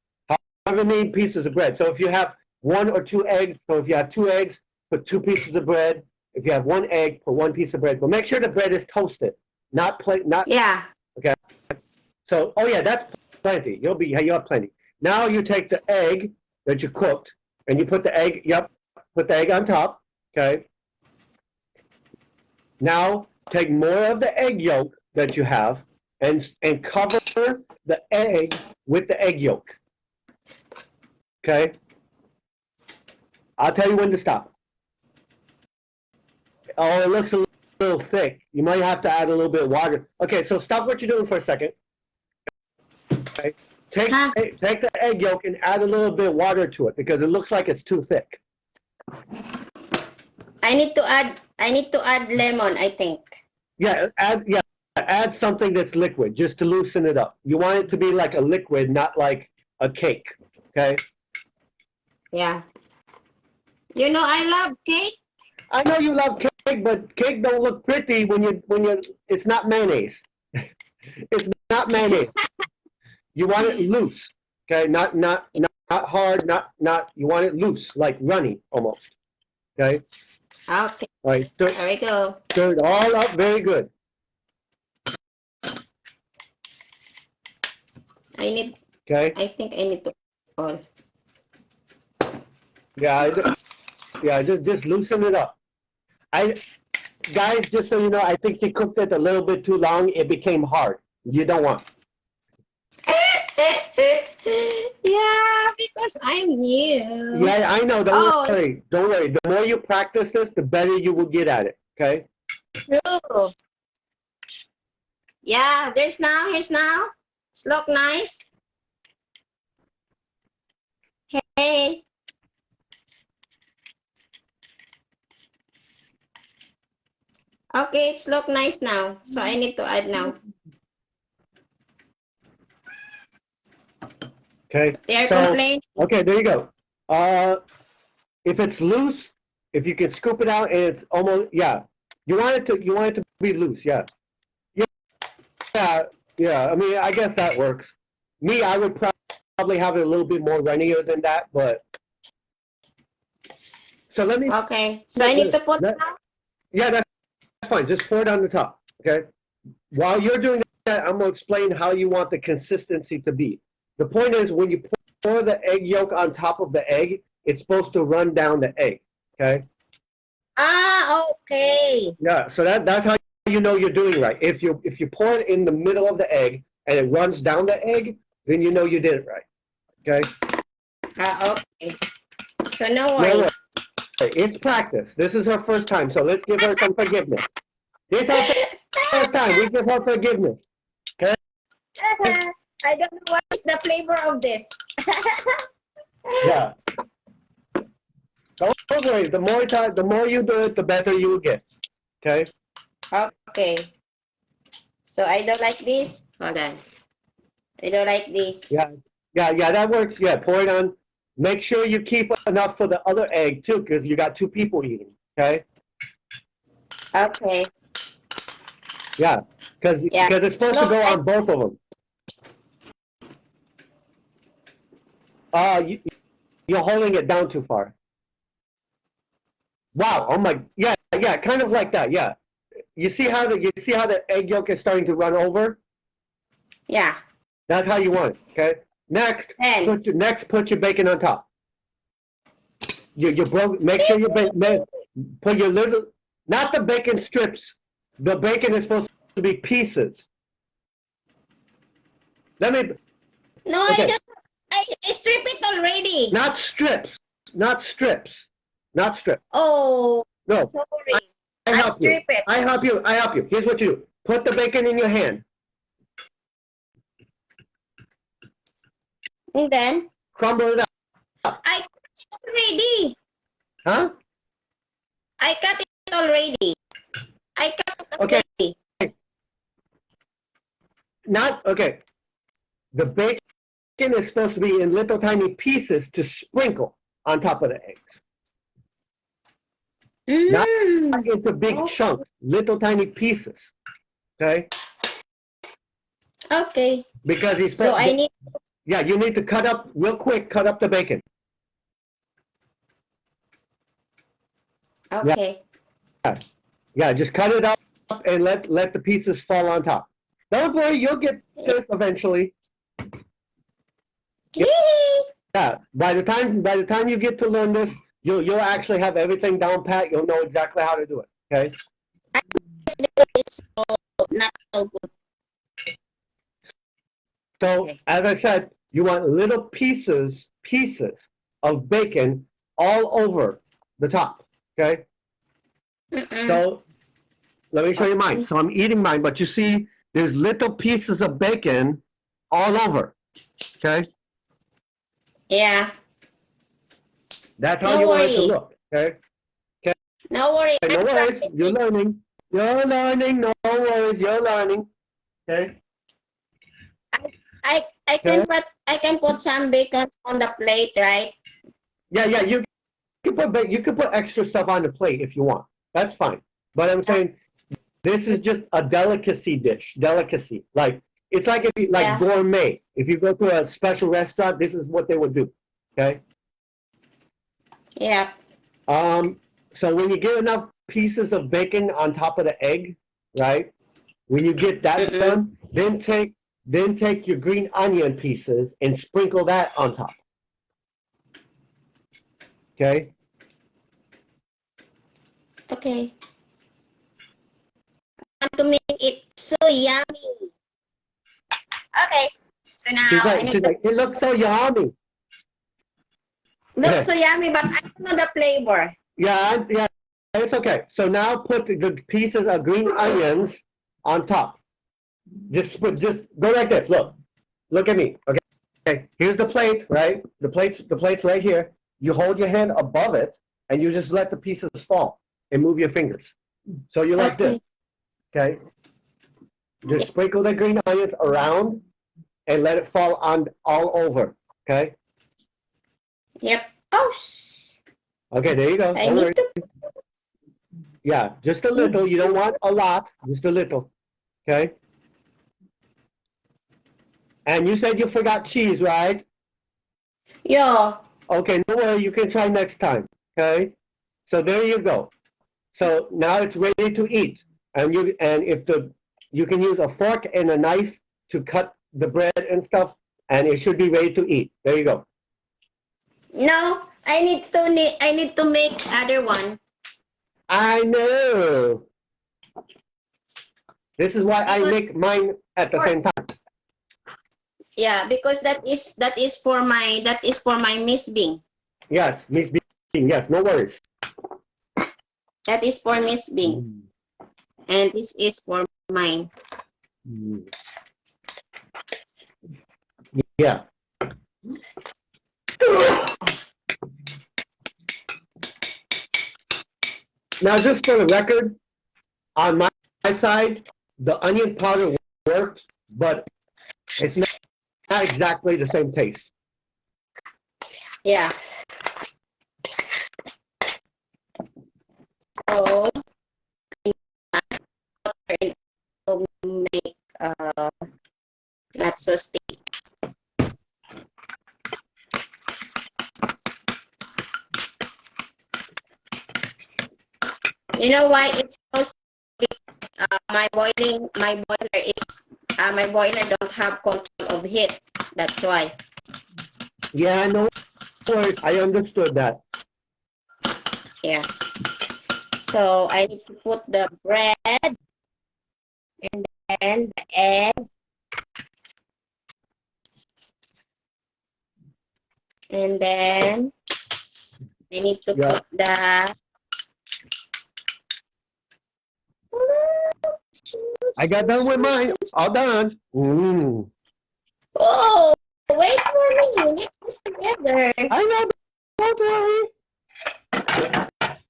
However many pieces of bread. So if you have 1 or 2 eggs, so if you have 2 eggs, put 2 pieces of bread. If you have 1 egg, put 1 piece of bread. But make sure the bread is toasted, not.
Yeah.
Okay. So, that's plenty. You'll have plenty. Now you take the egg that you cooked and you put the egg. Put the egg on top. Okay. Now take more of the egg yolk that you have
and cover the egg with the egg yolk. Okay? I'll tell you when to stop. Oh, it looks a little thick. You might have to add a little bit of water. Okay, so stop what you're doing for a second. Okay? Take the egg yolk and add a little bit of water to it because it looks like it's too thick.
I need to add lemon, I think.
Yeah, add something that's liquid just to loosen it up. You want it to be like a liquid, not like a cake. Okay?
Yeah. You know I love cake.
I know you love cake, but cake don't look pretty when you it's not mayonnaise. It's not mayonnaise. You want it loose. Okay? Not hard, not you want it loose, like runny almost. Okay?
Okay.
All right,
There we go.
stir it all up very good. Okay?
I think I need to all.
Yeah, just loosen it up. Guys, just so you know, I think she cooked it a little bit too long. It became hard. You don't want.
Yeah, because I'm new.
Yeah, I know. Don't worry. Don't worry. The more you practice this, the better you will get at it. Okay?
True. Yeah, here's now. It's look nice. Hey. Okay, it's look nice now. So I need to add now.
Okay.
They are complaining.
Okay, there you go. If it's loose, if you can scoop it out and it's almost you want it to be loose. Yeah. I mean, I guess that works. Me, I would probably have it a little bit more runnier than that, but so let me.
Okay, so I need to put that.
Yeah, that's fine. Just pour it on the top. Okay. While you're doing that, I'm gonna explain how you want the consistency to be. The point is, when you pour the egg yolk on top of the egg, it's supposed to run down the egg. Okay.
Ah, okay.
Yeah. So that's how you know you're doing right. If you pour it in the middle of the egg and it runs down the egg, then you know you did it right. Okay.
Okay. So no worries.
It's practice. This is her first time, so let's give her some forgiveness. It's her first time. We give her forgiveness. Okay.
I don't know what is the flavor of this.
Yeah. Don't worry. The more you do it, the better you will get. Okay.
Okay. So I don't like this. Hold on. I don't like this.
Yeah. That works. Yeah. Pour it on. Make sure you keep enough for the other egg too, because you got two people eating. Okay.
Okay.
Yeah. Because it's supposed to go on both of them. You're holding it down too far. Wow. Oh my. Yeah. Kind of like that. Yeah. You see how the egg yolk is starting to run over?
Yeah.
That's how you want it. Okay. Next, put your bacon on top. You broke. Make sure you put your little, not the bacon strips. The bacon is supposed to be pieces. Let me.
No, okay. I don't. I strip it already.
Not strips. Not strips. Not strips.
Oh.
No.
Sorry.
I help you.
Strip it.
I help you. Here's what you do. Put the bacon in your hand.
And then?
Crumble it up.
I cut it already.
Huh?
I cut it already.
Okay. Okay. The bacon is supposed to be in little tiny pieces to sprinkle on top of the eggs. Not into big chunks, little tiny pieces. Okay?
Okay.
Because you need to cut up real quick, cut up the bacon.
Okay.
Yeah, just cut it up and let the pieces fall on top. Don't worry, you'll get this eventually. Yeah. By the time you get to learn this, you'll actually have everything down pat. You'll know exactly how to do it. Okay.
It's not so good.
So
Okay.
as I said, you want little pieces of bacon all over the top. Okay.
Mm-mm.
So let me show you mine. So I'm eating mine, but you see there's little pieces of bacon all over. Okay.
Yeah.
That's how
No
you want it to
worry.
look. Okay.
No worry.
Okay, no
I'm
worries. You're
practicing.
learning. You're learning. No worries. You're learning. Okay.
I
Okay.
I can put some bacon on the plate, right?
Yeah, yeah. You can put extra stuff on the plate if you want. That's fine. But I'm saying this is just a delicacy dish. Delicacy. Like it's like if you like
Yeah.
gourmet. If you go to a special restaurant, this is what they would do. Okay.
Yeah.
Um. So when you get enough pieces of bacon on top of the egg, right? When you get that
Mm-mm.
done, then take your green onion pieces and sprinkle that on top. Okay.
Okay. Want to make it so yummy. Okay. So now I
She's
need to
like, it looks so yummy.
look so yummy, but I don't know the flavor.
Yeah, yeah, it's okay. So now put the pieces of green onions on top. Just go like this. Look at me. Okay. Okay. Here's the plate, right? The plate's right here. You hold your hand above it, and you just let the pieces fall and move your fingers. So you like this,
Okay.
okay? Just sprinkle the green onions around and let it fall on all over, okay?
Yep. Oh,
Okay, there you go.
I
Don't
need
worry.
to.
Yeah, just a little. You don't want a lot, just a little, okay? And you said you forgot cheese, right?
Yeah.
Okay, no worry. You can try next time, okay? So there you go. So now it's ready to eat, and if you can use a fork and a knife to cut the bread and stuff, and it should be ready to eat. There you go.
No, I need to make other one
I know. This is why I
because
make mine at the
for
same time.
yeah, because that is for my Miss Bing.
Yes, Miss Bean. Yes, no worries.
That is for Miss Bing.
Mm,
And this is for mine.
mm. Yeah. Now, just for the record, on my side, the onion powder worked, but it's not exactly the same taste.
Yeah. So to make not so sticky. You know why it's so sticky? My boiler don't have control of heat. That's why.
Yeah, no worries. I understood that.
Yeah. So I need to put the bread and then the egg and then I need to
Yeah.
put the
I got done with mine. All done. Mm.
oh, wait for me. Let's put together.
I know. Don't worry.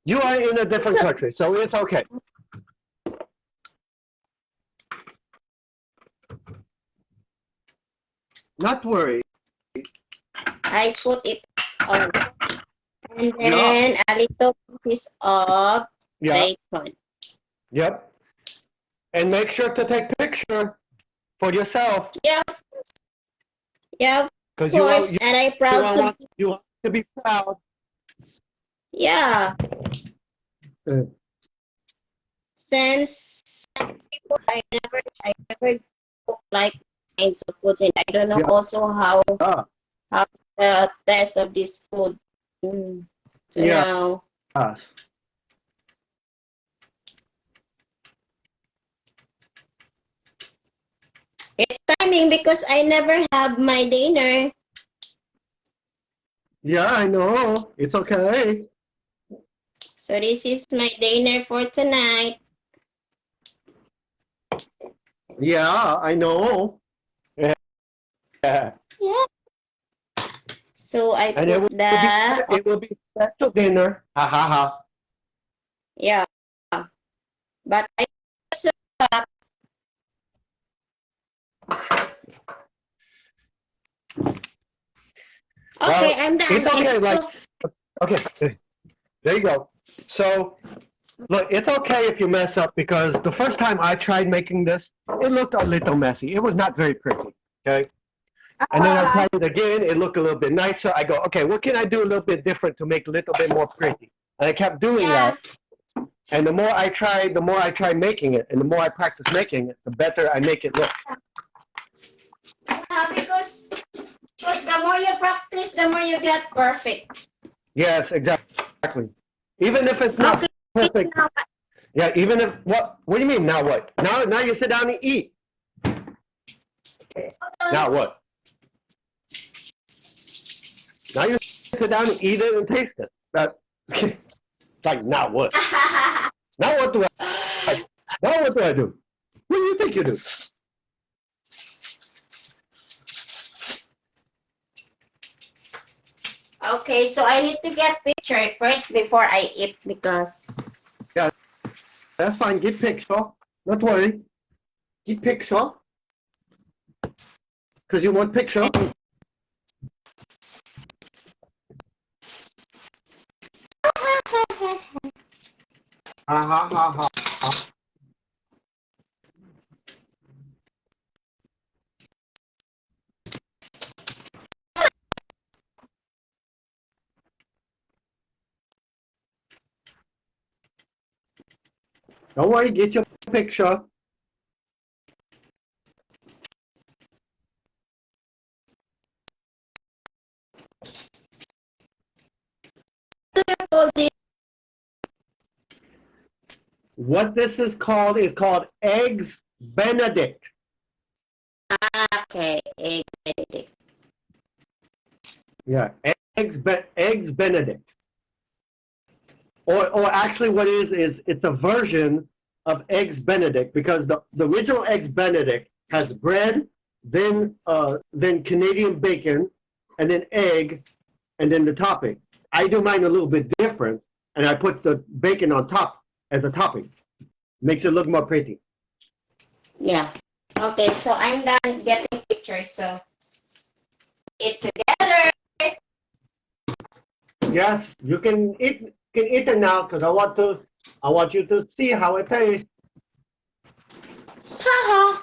You are in a different
So
country, so it's okay. Not to worry.
I put it on. And
Yeah.
then a little piece of
Yeah.
bacon.
Yep. And make sure to take picture for yourself,
Yeah, yeah, of
because
course. And I proud to be,
you want to be proud.
yeah.
Uh,
Since before I never cook like kinds of foods, and I don't know
Yeah.
also how the taste of this food. Mm. So
Yeah.
now it's time timing because I never have my dinner.
Yeah, I know. It's okay.
So this is my dinner for tonight.
Yeah, I know. Yeah.
Yeah. So I
And
put the
it will be special dinner. Ha ha ha.
yeah. But I also okay,
Well,
I'm done.
it's okay.
Let's
Like,
go.
okay, there you go. So, look, it's okay if you mess up because the first time I tried making this, it looked a little messy. It was not very pretty. Okay. And then I tried it again. It looked a little bit nicer. I go, okay, what can I do a little bit different to make it a little bit more pretty? And I kept doing
Yeah.
that. And the more I try making it, and the more I practice making it, the better I make it look.
Because the more you practice, the more you get perfect.
Yes, exactly. Even if it's not
Okay.
perfect.
Now,
Yeah, even if what do you mean now what? Now you sit down and eat. Now what? Now you sit down and eat it and taste it. That it's like now what? Now what do I now what do I do? What do you think you do?
okay, so I need to get picture first before I eat because
Yeah, that's fine. Get picture. Not worry. Get picture. Because you want picture. Ha ha ha ha. Ha. Don't worry, get your picture. What this is called eggs benedict.
okay, egg benedict.
Yeah, eggs benedict. Or actually what it is it's a version of eggs benedict because the original eggs benedict has bread, then Canadian bacon, and then egg, and then the topping. I do mine a little bit different, and I put the bacon on top as a topping. Makes it look more pretty.
Yeah. Okay, so I'm done getting pictures. So eat together.
Yes, you can eat it now because I want you to see how it tastes.
Haha.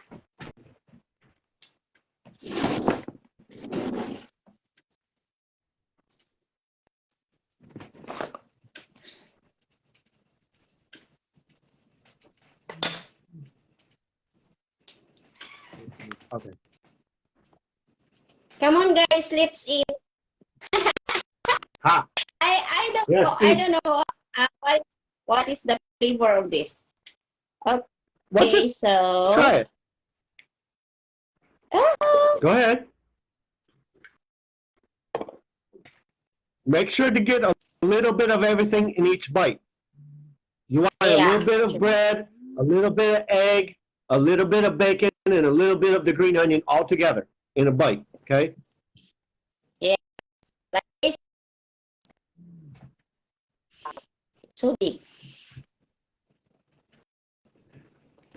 Okay.
Come on, guys, let's eat.
Ha.
I don't
Yes,
know. I
eat.
don't know what is the flavor of this.
What's
Okay,
it?
so
Try it.
oh,
Go ahead. Make sure to get a little bit of everything in each bite. You want a little
yeah,
bit of bread, a little bit of egg, a little bit of bacon, and a little bit of the green onion all together in a bite. Okay?
yeah, like it's so big.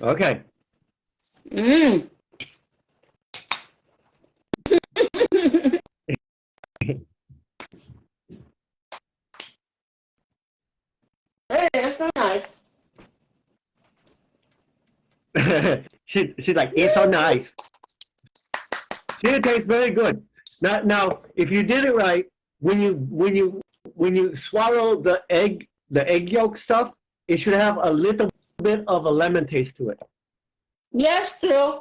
Okay.
Mm. It's so nice.
She's like, it's so nice. See, it tastes very good. Now, if you did it right, when you swallow the egg yolk stuff, it should have a little bit of a lemon taste to it.
Yes, true.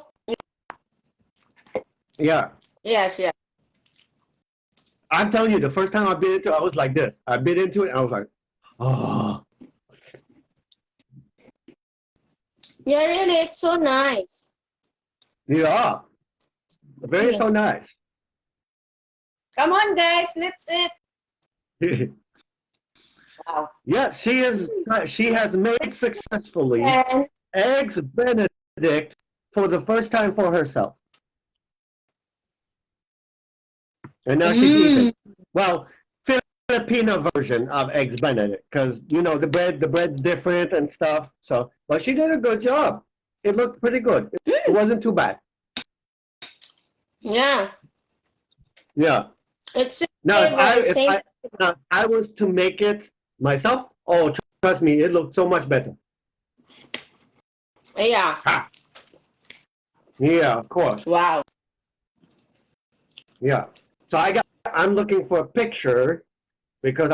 Yeah,
Yes, yes.
I'm telling you, the first time I bit into it, I was like this. I bit into it, and I was like, oh,
Yeah, really, it's so nice.
yeah. Very so nice.
Come on, guys, let's eat. Wow.
Yeah, she has made successfully
And
eggs Benedict for the first time for herself. And now she's eating. Well, Filipino version of eggs Benedict, because you know the bread's different and stuff. So, but she did a good job. It looked pretty good. It wasn't too bad.
yeah,
Yeah.
it's
Now,
same.
if I was to make it myself, oh, trust me, it looked so much better.
Yeah.
Ha. Yeah, of course.
Wow.
Yeah. So I'm looking for a picture because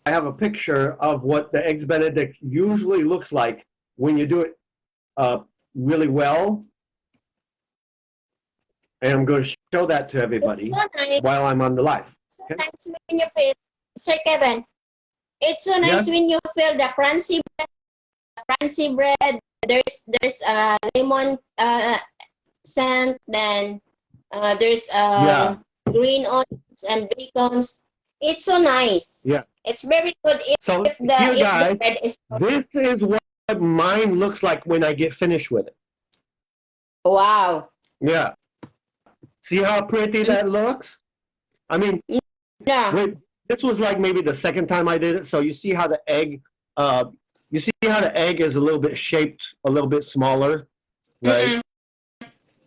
I have a picture of what the eggs Benedict usually looks like when you do it really well. And I'm going to show that to everybody
It's so nice.
while I'm on the live.
It's so
Okay?
nice when you feel, Sir Kevin. It's so nice when you feel the crunchy bread. There's lemon scent. Then there's green onions and bacons. It's so nice.
Yeah.
It's very good
So
if the
here, guys,
bread is.
this is what mine looks like when I get finished with it.
Wow.
Yeah. See how pretty that looks? I mean,
Yeah.
this was like maybe the second time I did it. So you see how the egg, is a little bit shaped, a little bit smaller, right?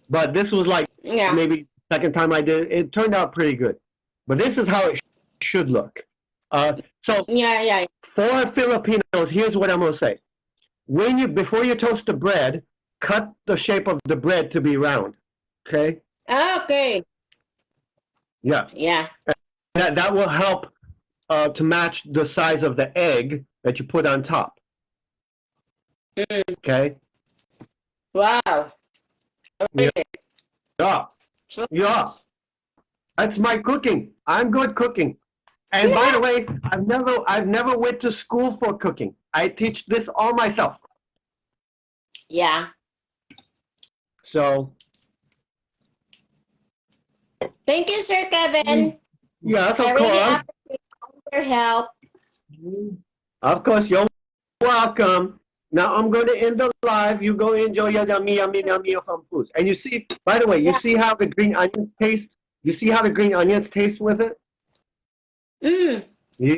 But this was like maybe second time I did it. It turned out pretty good. But this is how it should look. So for Filipinos, here's what I'm gonna say: before you toast the bread, cut the shape of the bread to be round. Okay.
Okay.
Yeah.
Yeah.
That will help to match the size of the egg that you put on top. Okay.
Wow. Okay.
Yeah. Yeah. That's my cooking. I'm good cooking. And by the way, I've never went to school for cooking. I teach this all myself.
Yeah.
So.
Thank you, Sir Kevin.
Yes, of
I
course.
really appreciate all your help.
Of course, you're welcome. Now I'm going to end the live. You go enjoy your yummy from foods. And you see, by the way, you see how the green onions taste? You see how the green onions taste with it? Yeah.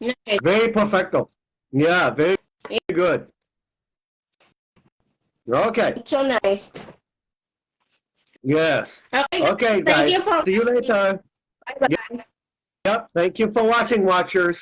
Nice.
Very perfecto. Yeah, very good. Okay.
It's so nice.
Yes. Okay, guys.
Thank you for
See you later.
Bye-bye.
Yep. Thank you for watching, watchers.